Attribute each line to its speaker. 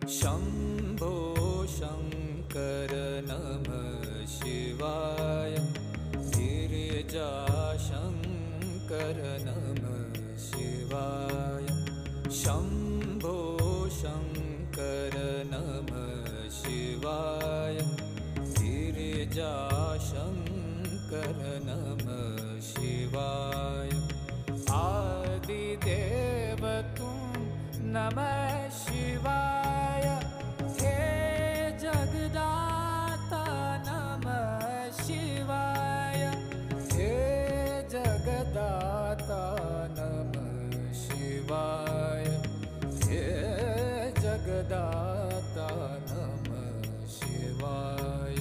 Speaker 1: शम्भो शङ्कर नमः शिवाय। गिरिजाशङ्कर नमः शिवाय। शम्भो शङ्कर नमः शिवाय। गिरिजाशङ्कर नमः शिवाय। आदिदेव तुम नमः शिवाय। हे जगदाता नमः शिवाय। हे जगदाता नमः शिवाय। हे जगदाता नमः शिवाय।